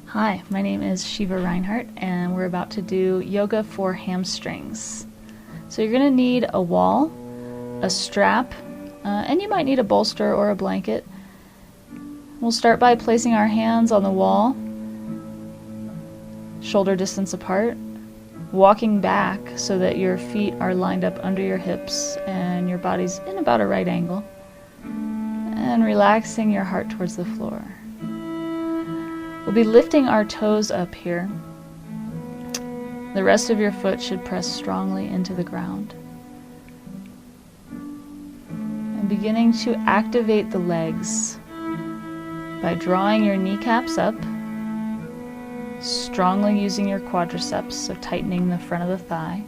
Hi, my name is Shiva Reinhardt, and we're about to do yoga for hamstrings. So you're going to need a wall, a strap, and you might need a bolster or a blanket. We'll start by placing our hands on the wall, shoulder distance apart, walking back so that your feet are lined up under your hips and your body's in about a right angle, and relaxing your heart towards the floor. We'll be lifting our toes up here. The rest of your foot should press strongly into the ground. And beginning to activate the legs by drawing your kneecaps up, strongly using your quadriceps, so tightening the front of the thigh,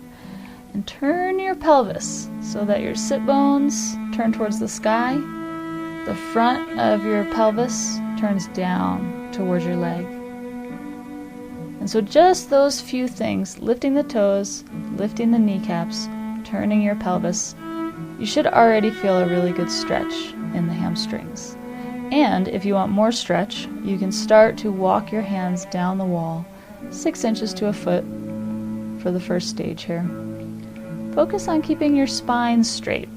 and turn your pelvis so that your sit bones turn towards the sky. The front of your pelvis turns down towards your leg. And so just those few things, lifting the toes, lifting the kneecaps, turning your pelvis, you should already feel a really good stretch in the hamstrings. And if you want more stretch, you can start to walk your hands down the wall 6 inches to a foot for the first stage here. Focus on keeping your spine straight,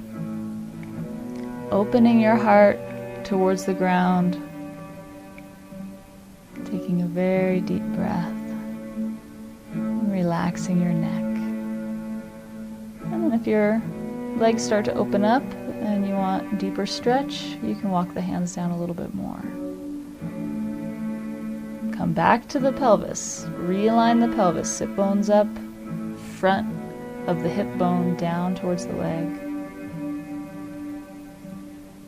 opening your heart towards the ground, taking a very deep breath, and relaxing your neck. And then if your legs start to open up and you want deeper stretch, you can walk the hands down a little bit more. Come back to the pelvis, realign the pelvis, sit bones up, front of the hip bone down towards the leg.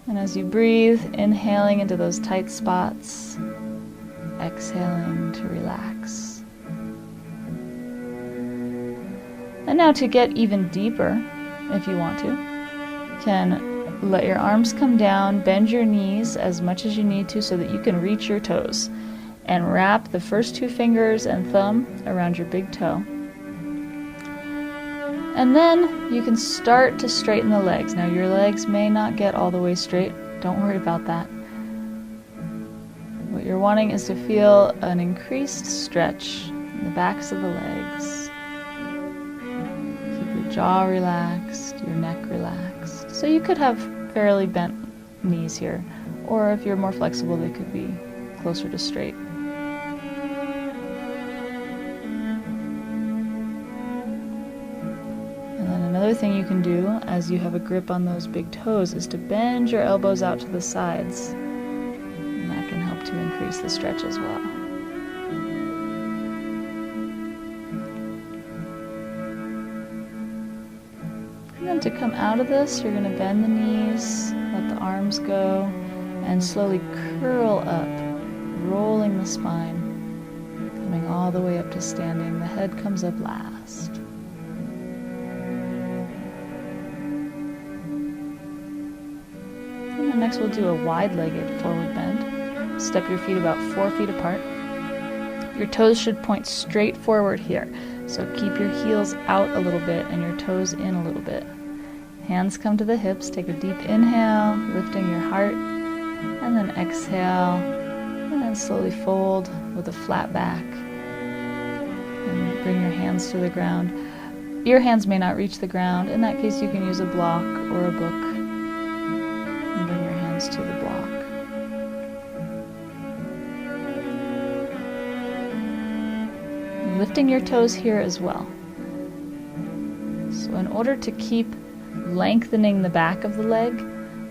And as you breathe, inhaling into those tight spots, exhaling to relax. And now to get even deeper, if you want to, you can let your arms come down, bend your knees as much as you need to so that you can reach your toes, and wrap the first 2 fingers and thumb around your big toe. And then you can start to straighten the legs. Now your legs may not get all the way straight. Don't worry about that. What you're wanting is to feel an increased stretch in the backs of the legs. Keep your jaw relaxed, your neck relaxed. So you could have fairly bent knees here, or if you're more flexible, they could be closer to straight. Another thing you can do as you have a grip on those big toes is to bend your elbows out to the sides, and that can help to increase the stretch as well. And then to come out of this, you're going to bend the knees, let the arms go, and slowly curl up, rolling the spine, coming all the way up to standing. The head comes up last. Next we'll do a wide-legged forward bend. Step your feet about 4 feet apart. Your toes should point straight forward here. So keep your heels out a little bit and your toes in a little bit. Hands come to the hips. Take a deep inhale, lifting your heart. And then exhale. And then slowly fold with a flat back. And bring your hands to the ground. Your hands may not reach the ground. In that case, you can use a block or a book. To the block. Lifting your toes here as well. So in order to keep lengthening the back of the leg,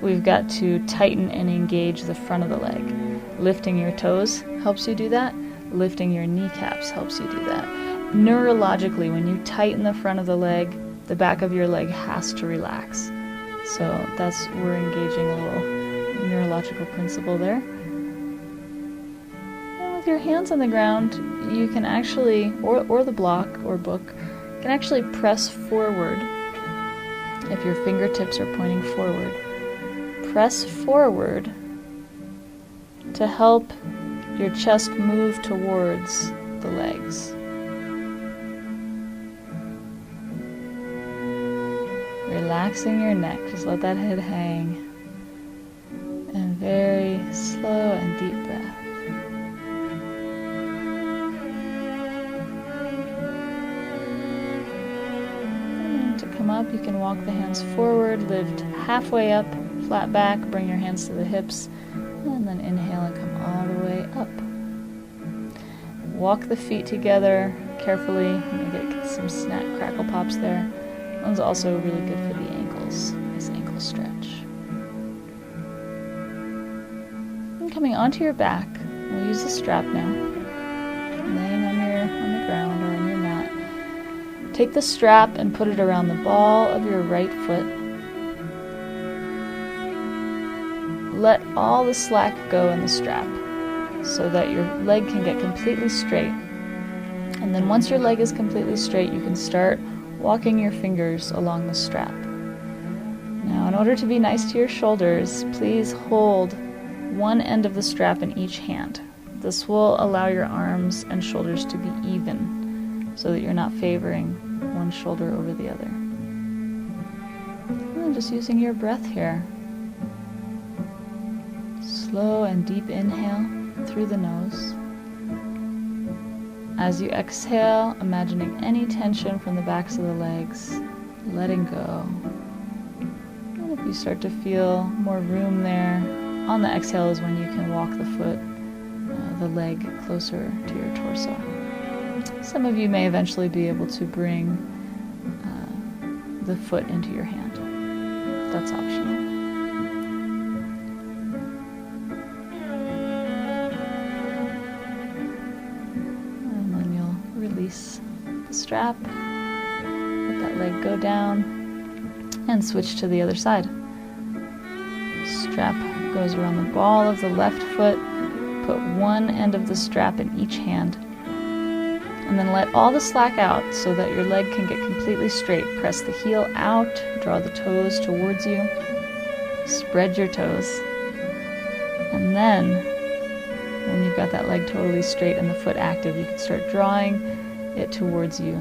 we've got to tighten and engage the front of the leg. Lifting your toes helps you do that. Lifting your kneecaps helps you do that. Neurologically, when you tighten the front of the leg, the back of your leg has to relax. So we're engaging a little neurological principle there. And with your hands on the ground, you can actually, or the block or book, can actually press forward. If your fingertips are pointing forward, press forward to help your chest move towards the legs. Relaxing your neck, just let that head hang. And very slow and deep breath. up, you can walk the hands forward, lift halfway up, flat back, bring your hands to the hips, and then inhale and come all the way up. Walk the feet together carefully. You may get some snack crackle pops there. That one's also really good for the ankles. Nice ankle stretch. And coming onto your back, we'll use the strap now. Laying on the ground or on your mat. Take the strap and put it around the ball of your right foot. Let all the slack go in the strap so that your leg can get completely straight. And then once your leg is completely straight, you can start walking your fingers along the strap. Now, in order to be nice to your shoulders, please hold one end of the strap in each hand. This will allow your arms and shoulders to be even so that you're not favoring one shoulder over the other. And just using your breath here. Slow and deep inhale through the nose. As you exhale, imagining any tension from the backs of the legs, letting go. And if you start to feel more room there, on the exhale is when you can walk the foot, the leg closer to your torso. Some of you may eventually be able to bring the foot into your hand. That's optional. And then you'll release the strap, let that leg go down, and switch to the other side. Strap goes around the ball of the left foot. Put one end of the strap in each hand. And then let all the slack out so that your leg can get completely straight. Press the heel out, draw the toes towards you. Spread your toes. And then, when you've got that leg totally straight and the foot active, you can start drawing it towards you.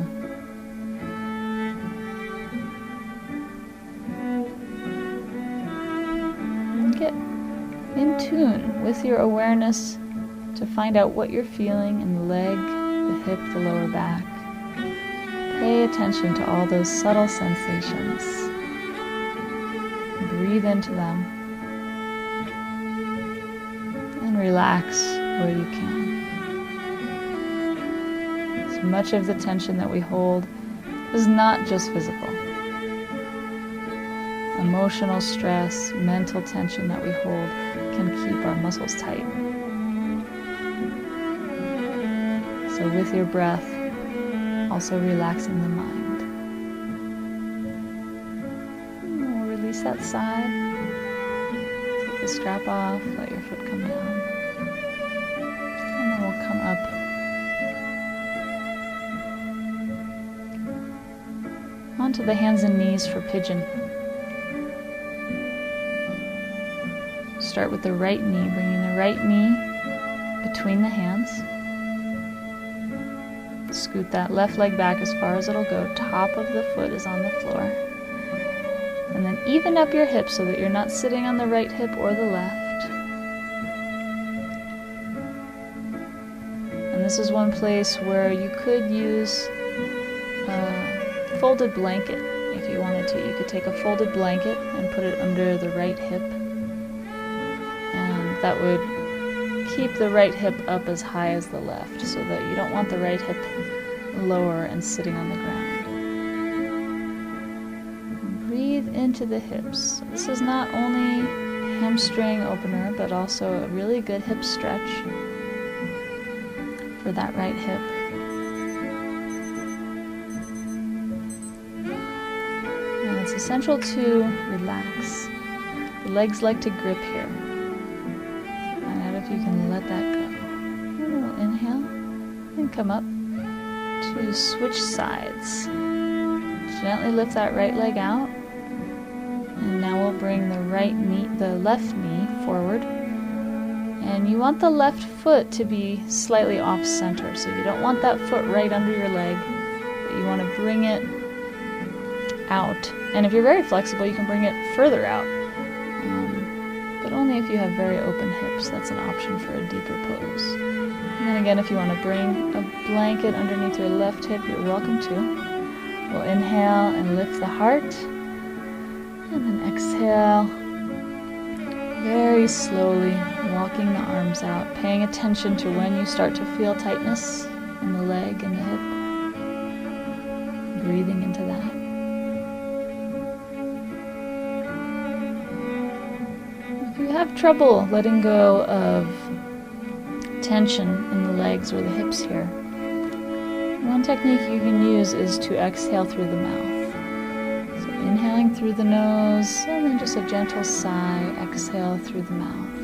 And get in tune with your awareness to find out what you're feeling in the leg, the hip, the lower back. Pay attention to all those subtle sensations. Breathe into them. And relax where you can. So much of the tension that we hold is not just physical. Emotional stress, mental tension that we hold can keep our muscles tight. So with your breath, also relaxing the mind. And we'll release that side. Take the strap off, let your foot come down. And then we'll come up onto the hands and knees for pigeon. Start with the right knee, bringing the right knee between the hands. Scoot that left leg back as far as it'll go. Top of the foot is on the floor. And then even up your hips so that you're not sitting on the right hip or the left. And this is one place where you could use a folded blanket if you wanted to. You could take a folded blanket and put it under the right hip. And that would keep the right hip up as high as the left so that you don't want the right hip lower and sitting on the ground. Breathe into the hips. This is not only a hamstring opener, but also a really good hip stretch for that right hip. And it's essential to relax. The legs like to grip here. You can let that go. And we'll inhale and come up to switch sides. Gently lift that right leg out. And now we'll bring the left knee forward. And you want the left foot to be slightly off center. So you don't want that foot right under your leg, but you want to bring it out. And if you're very flexible, you can bring it further out. But only if you have very open hips. That's an option for a deeper pose. And then again, if you want to bring a blanket underneath your left hip, you're welcome to. We'll inhale and lift the heart, and then exhale, very slowly walking the arms out, paying attention to when you start to feel tightness in the leg and the hip. Breathing into that. If you have trouble letting go of tension in the legs or the hips here, one technique you can use is to exhale through the mouth. So inhaling through the nose, and then just a gentle sigh, exhale through the mouth.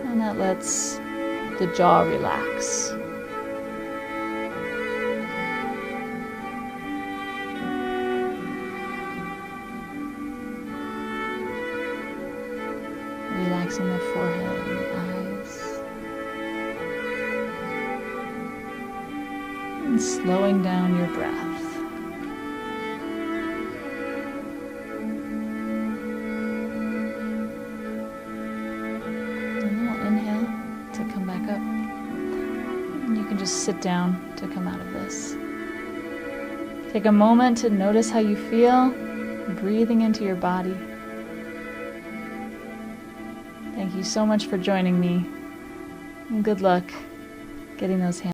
And that lets the jaw relax. Relaxing the forehead and the eyes. And slowing down your breath. And we'll inhale to come back up. And you can just sit down to come out of this. Take a moment to notice how you feel, breathing into your body. Thank you so much for joining me, and good luck getting those hands.